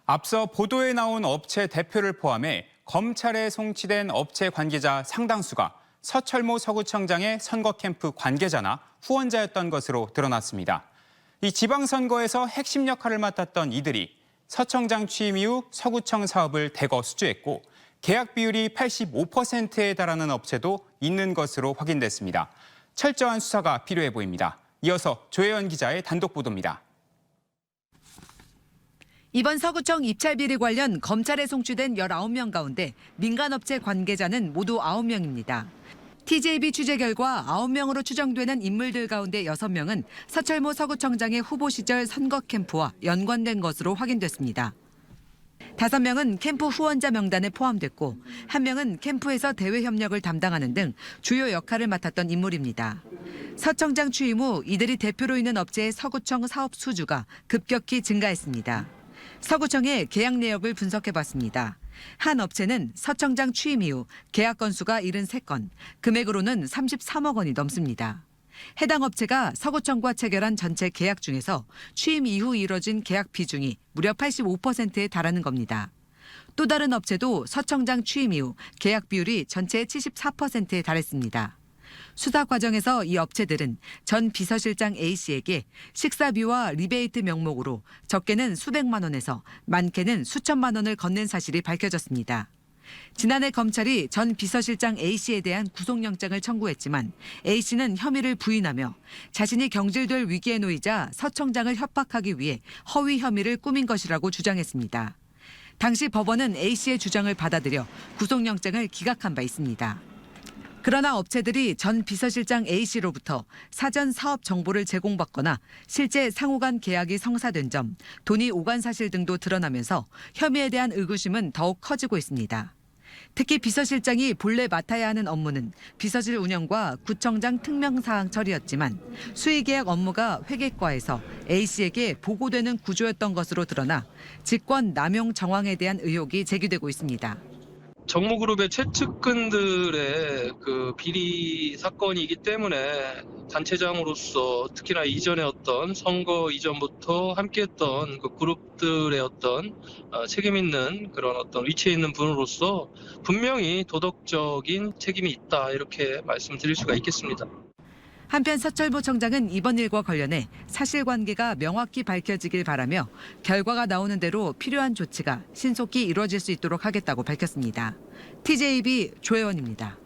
앞서 보도에 나온 업체 대표를 포함해 검찰에 송치된 업체 관계자 상당수가 서철모 서구청장의 선거 캠프 관계자나 후원자였던 것으로 드러났습니다. 이 지방선거에서 핵심 역할을 맡았던 이들이 서 청장 취임 이후 서구청 사업을 대거 수주했고 계약 비율이 85%에 달하는 업체도 있는 것으로 확인됐습니다. 철저한 수사가 필요해 보입니다. 이어서 조혜연 기자의 단독 보도입니다. 이번 서구청 입찰 비리 관련 검찰에 송치된 19명 가운데 민간업체 관계자는 모두 9명입니다. TJB 취재 결과 9명으로 추정되는 인물들 가운데 6명은 서철모 서구청장의 후보 시절 선거 캠프와 연관된 것으로 확인됐습니다. 5명은 캠프 후원자 명단에 포함됐고 1명은 캠프에서 대외 협력을 담당하는 등 주요 역할을 맡았던 인물입니다. 서 청장 취임 후 이들이 대표로 있는 업체의 서구청 사업 수주가 급격히 증가했습니다. 서구청의 계약 내역을 분석해봤습니다. 한 업체는 서 청장 취임 이후 계약 건수가 73건, 금액으로는 33억 원이 넘습니다. 해당 업체가 서구청과 체결한 전체 계약 중에서 취임 이후 이뤄진 계약 비중이 무려 85%에 달하는 겁니다. 또 다른 업체도 서 청장 취임 이후 계약 비율이 전체의 74%에 달했습니다. 수사 과정에서 이 업체들은 전 비서실장 A씨에게 식사비와 리베이트 명목으로 적게는 수백만 원에서 많게는 수천만 원을 건넨 사실이 밝혀졌습니다. 지난해 검찰이 전 비서실장 A씨에 대한 구속영장을 청구했지만 A씨는 혐의를 부인하며 자신이 경질될 위기에 놓이자 서 청장을 협박하기 위해 허위 혐의를 꾸민 것이라고 주장했습니다. 당시 법원은 A씨의 주장을 받아들여 구속영장을 기각한 바 있습니다. 그러나 업체들이 전 비서실장 A씨로부터 사전 사업 정보를 제공받거나 실제 상호 간 계약이 성사된 점, 돈이 오간 사실 등도 드러나면서 혐의에 대한 의구심은 더욱 커지고 있습니다. 특히 비서실장이 본래 맡아야 하는 업무는 비서실 운영과 구청장 특명사항 처리였지만 수의계약 업무가 회계과에서 A씨에게 보고되는 구조였던 것으로 드러나 직권 남용 정황에 대한 의혹이 제기되고 있습니다. 정무그룹의 최측근들의 비리 사건이기 때문에 단체장으로서 특히나 이전의 어떤 선거 이전부터 함께했던 그 그룹들의 어떤 책임 있는 그런 어떤 위치에 있는 분으로서 분명히 도덕적인 책임이 있다 이렇게 말씀드릴 수가 있겠습니다. 한편 서철모 청장은 이번 일과 관련해 사실관계가 명확히 밝혀지길 바라며 결과가 나오는 대로 필요한 조치가 신속히 이루어질 수 있도록 하겠다고 밝혔습니다. TJB 조혜원입니다.